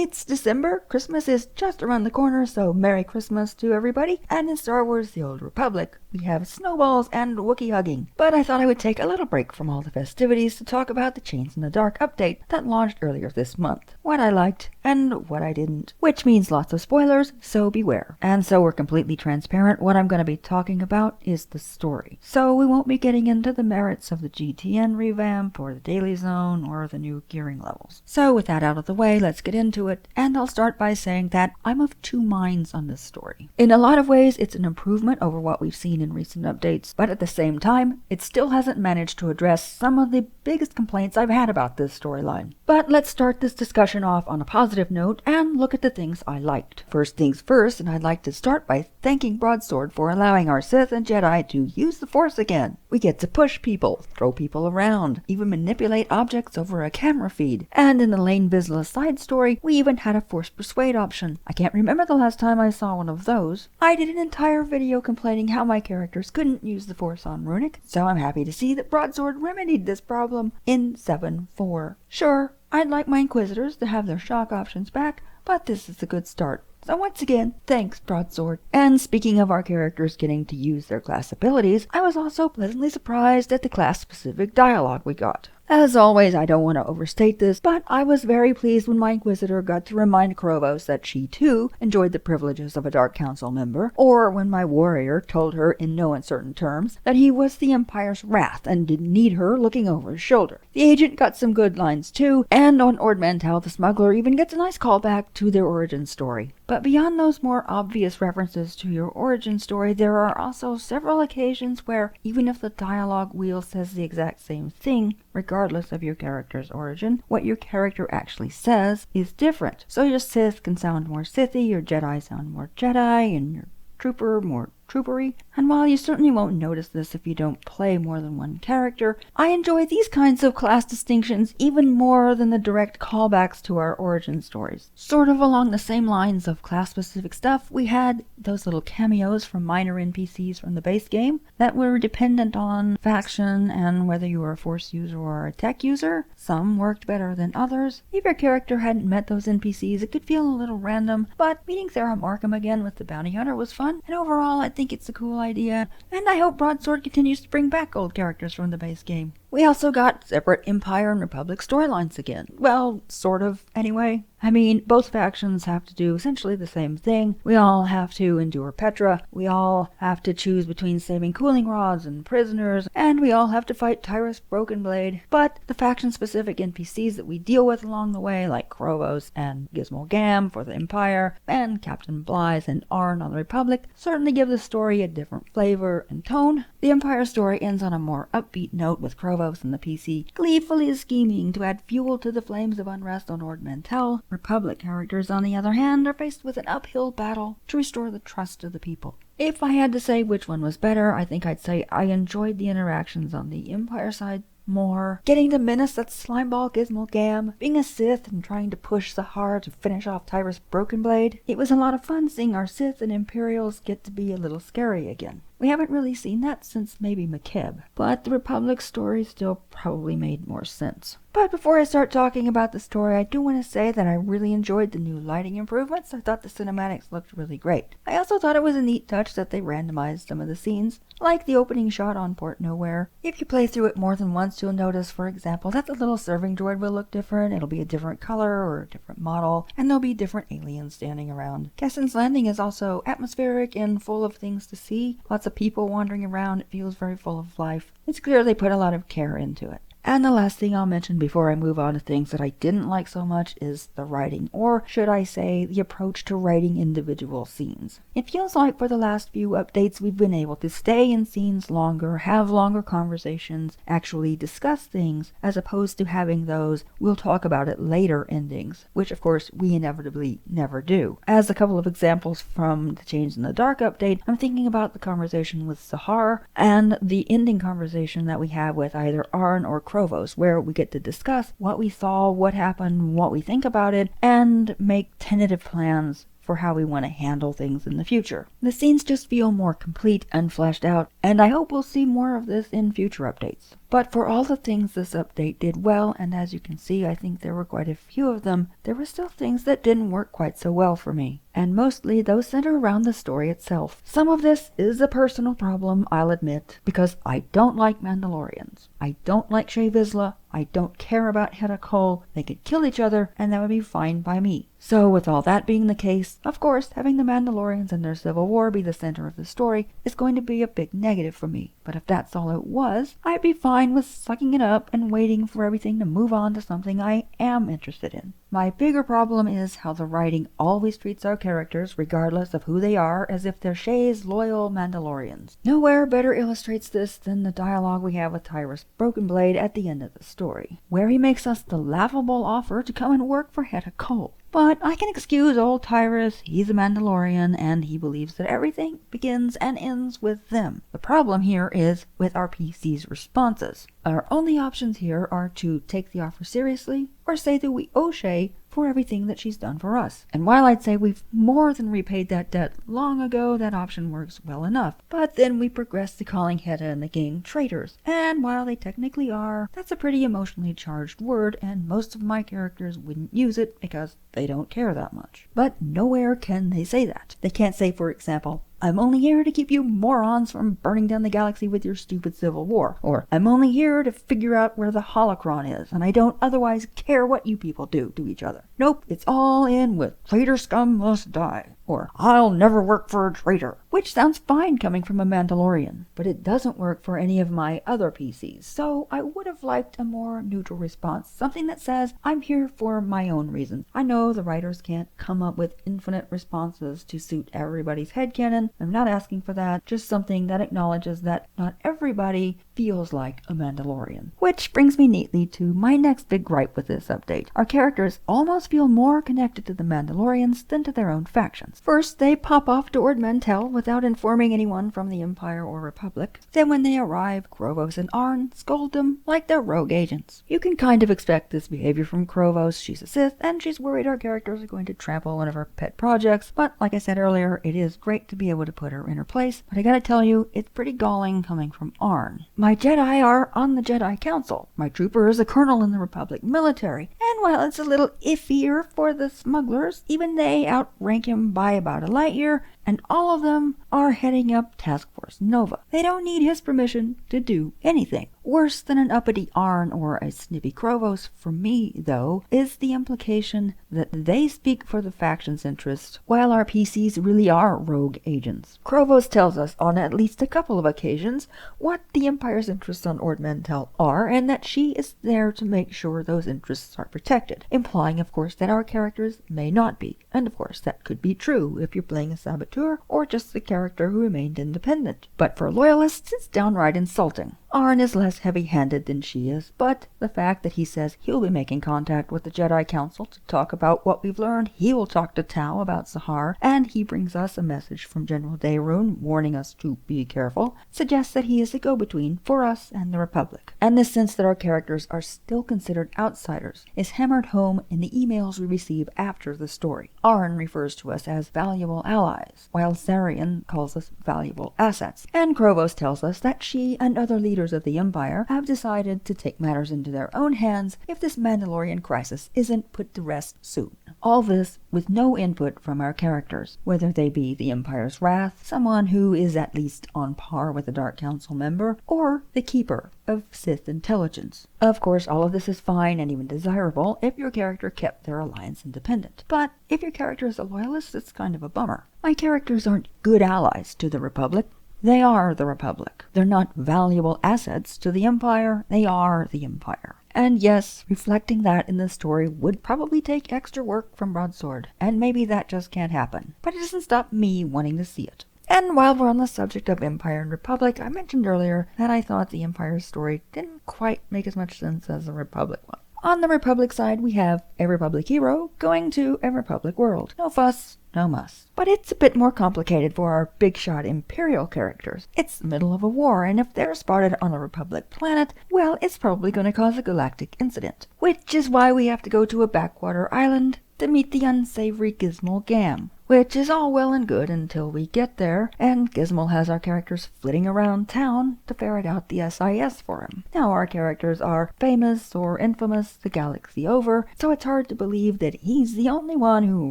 It's December, Christmas is just around the corner, so Merry Christmas to everybody. And in Star Wars The Old Republic, we have snowballs and Wookiee hugging. But I thought I would take a little break from all the festivities to talk about the Chains in the Dark update that launched earlier this month. What I liked and what I didn't, which means lots of spoilers, so beware. And so we're completely transparent, what I'm going to be talking about is the story. So we won't be getting into the merits of the GTN revamp or the Daily Zone or the new gearing levels. So with that out of the way, let's get into it, and I'll start by saying that I'm of two minds on this story. In a lot of ways, it's an improvement over what we've seen in recent updates, but at the same time, it still hasn't managed to address some of the biggest complaints I've had about this storyline. But let's start this discussion off on a positive note and look at the things I liked. First things first, and I'd like to start by thanking Broadsword for allowing our Sith and Jedi to use the Force again. We get to push people, throw people around, even manipulate objects over a camera feed. And in the Lane Vizsla side story, we even had a Force Persuade option. I can't remember the last time I saw one of those. I did an entire video complaining how my characters couldn't use the Force on Runic, so I'm happy to see that Broadsword remedied this problem in 7.4. Sure, I'd like my Inquisitors to have their shock options back, but this is a good start. So once again, thanks Broadsword. And speaking of our characters getting to use their class abilities, I was also pleasantly surprised at the class-specific dialogue we got. As always, I don't want to overstate this, but I was very pleased when my Inquisitor got to remind Krovos that she too enjoyed the privileges of a Dark Council member, or when my warrior told her in no uncertain terms that he was the Empire's wrath and didn't need her looking over his shoulder. The agent got some good lines too, and on Ord Mantell the smuggler even gets a nice callback to their origin story. But beyond those more obvious references to your origin story, there are also several occasions where, even if the dialogue wheel says the exact same thing, regardless of your character's origin, what your character actually says is different. So your Sith can sound more Sithy, your Jedi sound more Jedi, and your Trooper more troopery. And while you certainly won't notice this if you don't play more than one character, I enjoy these kinds of class distinctions even more than the direct callbacks to our origin stories. Sort of along the same lines of class-specific stuff, we had those little cameos from minor NPCs from the base game that were dependent on faction and whether you were a Force user or a tech user. Some worked better than others. If your character hadn't met those NPCs, it could feel a little random, but meeting Sarah Markham again with the Bounty Hunter was fun, and overall I think it's a cool idea, and I hope Broadsword continues to bring back old characters from the base game. We also got separate Empire and Republic storylines again. Well, sort of, anyway. I mean, both factions have to do essentially the same thing. We all have to endure Petra, we all have to choose between saving cooling rods and prisoners, and we all have to fight Tyrus Broken Blade. But the faction-specific NPCs that we deal with along the way, like Krovos and Gizmo Gam for the Empire, and Captain Blythe and Arn on the Republic, certainly give the story a different flavor and tone. The Empire story ends on a more upbeat note with Krovos and the PC gleefully scheming to add fuel to the flames of unrest on Ord Mantell. Republic characters, on the other hand, are faced with an uphill battle to restore the trust of the people. If I had to say which one was better, I think I'd say I enjoyed the interactions on the Empire side more. Getting to menace that slimeball Gizmo Gam, being a Sith and trying to push Zahara to finish off Tyrus Broken Blade. It was a lot of fun seeing our Sith and Imperials get to be a little scary again. We haven't really seen that since maybe McKib, but the Republic story still probably made more sense. But before I start talking about the story, I do want to say that I really enjoyed the new lighting improvements. I thought the cinematics looked really great. I also thought it was a neat touch that they randomized some of the scenes, like the opening shot on Port Nowhere. If you play through it more than once, you'll notice, for example, that the little serving droid will look different. It'll be a different color or a different model, and there'll be different aliens standing around. Kessin's Landing is also atmospheric and full of things to see. Lots of people wandering around. It feels very full of life. It's clear they put a lot of care into it. And the last thing I'll mention before I move on to things that I didn't like so much is the writing, or should I say, the approach to writing individual scenes. It feels like for the last few updates we've been able to stay in scenes longer, have longer conversations, actually discuss things, as opposed to having those we'll talk about it later endings, which of course we inevitably never do. As a couple of examples from the Chains in the Dark update, I'm thinking about the conversation with Zahara and the ending conversation that we have with either Arn or Krovos, where we get to discuss what we saw, what happened, what we think about it, and make tentative plans for how we want to handle things in the future. The scenes just feel more complete and fleshed out, and I hope we'll see more of this in future updates. But for all the things this update did well, and as you can see, I think there were quite a few of them, there were still things that didn't work quite so well for me. And mostly those center around the story itself. Some of this is a personal problem, I'll admit, because I don't like Mandalorians. I don't like Shae Vizsla. I don't care about Hedda Cole. They could kill each other, and that would be fine by me. So with all that being the case, of course, having the Mandalorians and their civil war be the center of the story is going to be a big negative for me. But if that's all it was, I'd be fine with sucking it up and waiting for everything to move on to something I am interested in. My bigger problem is how the writing always treats our characters, regardless of who they are, as if they're Shae's loyal Mandalorians. Nowhere better illustrates this than the dialogue we have with Tyrus Broken Blade at the end of the story, where he makes us the laughable offer to come and work for Hedda Cole. But I can excuse old Tyrus, he's a Mandalorian, and he believes that everything begins and ends with them. The problem here is with our PC's responses. Our only options here are to take the offer seriously, or say that we owe Shae for everything that she's done for us. And while I'd say we've more than repaid that debt long ago, that option works well enough. But then we progress to calling Hedda and the gang traitors. And while they technically are, that's a pretty emotionally charged word, and most of my characters wouldn't use it because they don't care that much. But nowhere can they say that. They can't say, for example, I'm only here to keep you morons from burning down the galaxy with your stupid civil war. Or, I'm only here to figure out where the holocron is, and I don't otherwise care what you people do to each other. Nope, it's all in with traitor scum must die. Or, I'll never work for a traitor. Which sounds fine coming from a Mandalorian, but it doesn't work for any of my other PCs, so I would have liked a more neutral response, something that says, I'm here for my own reasons. I know the writers can't come up with infinite responses to suit everybody's headcanon. I'm not asking for that, just something that acknowledges that not everybody feels like a Mandalorian. Which brings me neatly to my next big gripe with this update. Our characters almost feel more connected to the Mandalorians than to their own factions. First, they pop off to Ord Mantell without informing anyone from the Empire or Republic. Then when they arrive, Krovos and Arn scold them like they're rogue agents. You can kind of expect this behavior from Krovos. She's a Sith, and she's worried our characters are going to trample one of her pet projects, but like I said earlier, it is great to be able to put her in her place, but I gotta tell you, it's pretty galling coming from Arn. My Jedi are on the Jedi Council. My trooper is a colonel in the Republic military, and while it's a little iffier for the smugglers, even they outrank him by about a light year, and all of them are heading up Task Force Nova. They don't need his permission to do anything. Worse than an uppity Arn or a snippy Krovos for me, though, is the implication that they speak for the faction's interests, while our PCs really are rogue agents. Krovos tells us on at least a couple of occasions what the Empire's interests on Ord Mantell are, and that she is there to make sure those interests are protected, implying, of course, that our characters may not be. And of course, that could be true if you're playing a saboteur or just the character who remained independent. But for loyalists, it's downright insulting. Arn is less heavy-handed than she is, but the fact that he says he'll be making contact with the Jedi Council to talk about what we've learned, he will talk to Tau about Sahar, and he brings us a message from General Daerun warning us to be careful, suggests that he is a go-between for us and the Republic. And this sense that our characters are still considered outsiders is hammered home in the emails we receive after the story. Arn refers to us as valuable allies, while Zarian calls us valuable assets, and Krovos tells us that she and other leaders of the Empire have decided to take matters into their own hands if this Mandalorian crisis isn't put to rest soon. All this with no input from our characters, whether they be the Empire's Wrath, someone who is at least on par with a Dark Council member, or the Keeper of Sith intelligence. Of course, all of this is fine and even desirable if your character kept their alliance independent. But if your character is a loyalist, it's kind of a bummer. My characters aren't good allies to the Republic. They are the Republic. They're not valuable assets to the Empire. They are the Empire. And yes, reflecting that in the story would probably take extra work from Broadsword, and maybe that just can't happen. But it doesn't stop me wanting to see it. And while we're on the subject of Empire and Republic, I mentioned earlier that I thought the Empire's story didn't quite make as much sense as the Republic one. On the Republic side, we have a Republic hero going to a Republic world. No fuss, no muss. But it's a bit more complicated for our big-shot Imperial characters. It's the middle of a war, and if they're spotted on a Republic planet, well, it's probably going to cause a galactic incident. Which is why we have to go to a backwater island to meet the unsavory Gizmo Gam, which is all well and good until we get there, and Gizmo has our characters flitting around town to ferret out the SIS for him. Now our characters are famous or infamous the galaxy over, so it's hard to believe that he's the only one who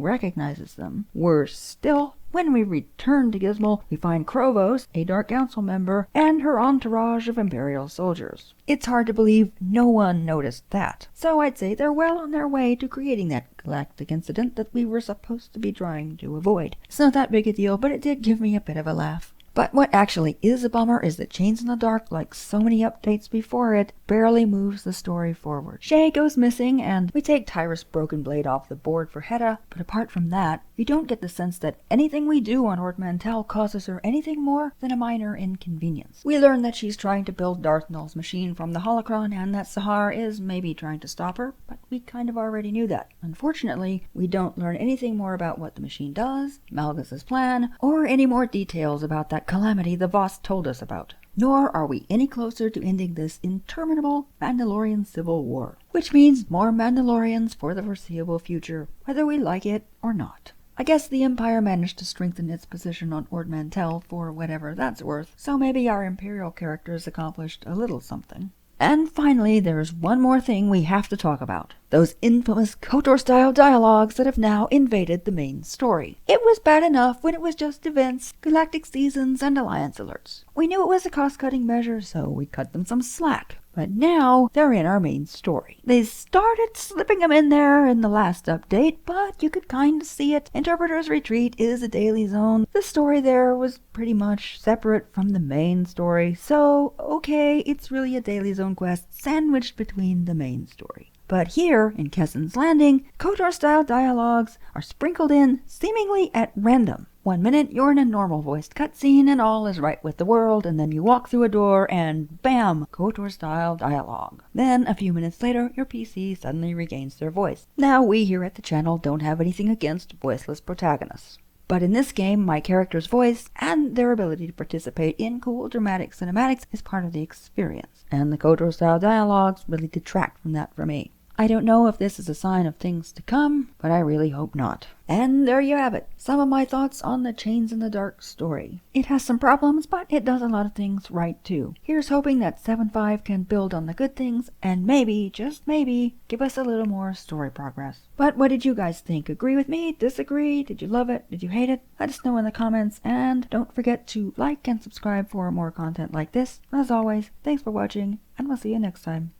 recognizes them. Worse still, when we return to Gizmo, we find Krovos, a Dark Council member, and her entourage of Imperial soldiers. It's hard to believe no one noticed that. So I'd say they're well on their way to creating that galactic incident that we were supposed to be trying to avoid. It's not that big a deal, but it did give me a bit of a laugh. But what actually is a bummer is that Chains in the Dark, like so many updates before it, barely moves the story forward. Shay goes missing, and we take Tyrus' broken blade off the board for Hedda, but apart from that, you don't get the sense that anything we do on Ord Mantell causes her anything more than a minor inconvenience. We learn that she's trying to build Darth Nul's machine from the holocron, and that Sahar is maybe trying to stop her, but we kind of already knew that. Unfortunately, we don't learn anything more about what the machine does, Malgus' plan, or any more details about that calamity the Voss told us about. Nor are we any closer to ending this interminable Mandalorian civil war, which means more Mandalorians for the foreseeable future, whether we like it or not. I guess the Empire managed to strengthen its position on Ord Mantell for whatever that's worth, so maybe our Imperial characters accomplished a little something. And finally, there's one more thing we have to talk about. Those infamous KOTOR-style dialogues that have now invaded the main story. It was bad enough when it was just events, galactic seasons, and alliance alerts. We knew it was a cost-cutting measure, so we cut them some slack. But now they're in our main story. They started slipping them in there in the last update, but you could kind of see it. Interpreter's Retreat is a daily zone. The story there was pretty much separate from the main story, so okay, it's really a daily zone quest sandwiched between the main story. But here, in Kessen's Landing, KOTOR-style dialogues are sprinkled in seemingly at random. 1 minute you're in a normal voiced cutscene and all is right with the world, and then you walk through a door and bam, KOTOR-style dialogue. Then a few minutes later, your PC suddenly regains their voice. Now we here at the channel don't have anything against voiceless protagonists. But in this game, my character's voice and their ability to participate in cool dramatic cinematics is part of the experience, and the KOTOR-style dialogues really detract from that for me. I don't know if this is a sign of things to come, but I really hope not. And there you have it, some of my thoughts on the Chains in the Dark story. It has some problems, but it does a lot of things right too. Here's hoping that 7.5 can build on the good things and maybe, just maybe, give us a little more story progress. But what did you guys think? Agree with me? Disagree? Did you love it? Did you hate it? Let us know in the comments, and don't forget to like and subscribe for more content like this. As always, thanks for watching, and we'll see you next time.